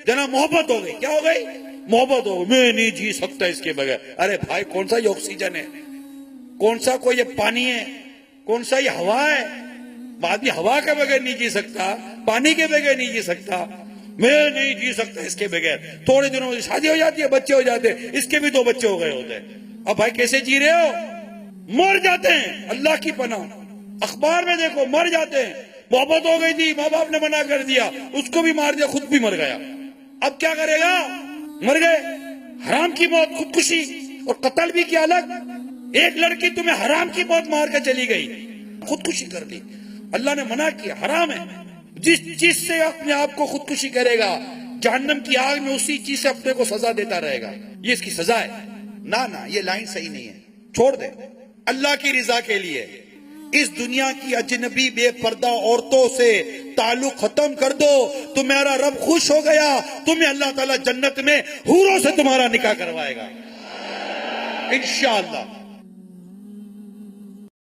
जना मोहब्बत हो गई, क्या हो गई? मोहब्बत हो गई, मैं नहीं जी सकता इसके बगैर। अरे भाई, कौन सा ये ऑक्सीजन है, कौन सा कोई ये पानी है, कौन सा ये हवा है? आदमी हवा के बगैर नहीं जी सकता, पानी के बगैर नहीं जी सकता। मैं नहीं जी सकता इसके बगैर। थोड़े दिनों में शादी हो जाती है, बच्चे हो जाते हैं, इसके भी 2 बच्चे हो गए होते हैं। अब भाई कैसे जी रहे हो? मर जाते हैं, अल्लाह की पनाह। अखबार में देखो, मर जाते हैं। मोहब्बत हो गई थी, माँ बाप ने मना कर दिया, उसको भी मार दिया, खुद भी मर गया। अब क्या करेगा? मर गए, हराम की मौत, खुदकुशी। और कत्ल भी क्या अलग। एक लड़की तुम्हें हराम की मौत मार के चली गई, खुदकुशी कर ली। अल्लाह ने मना किया, हराम है। जिस चीज से अपने आप को खुदकुशी करेगा, जहन्नम की आग में उसी चीज से अपने को सजा देता रहेगा। ये इसकी सजा है। ना ना, ये लाइन सही नहीं है, छोड़ दे। अल्लाह की रिजा के लिए इस दुनिया की अजनबी बेपर्दा औरतों से ताल्लुक खत्म कर दो। तुम्हारा रब खुश हो गया, तुम्हें अल्लाह ताला जन्नत में हूरों से तुम्हारा निकाह करवाएगा इंशाअल्लाह।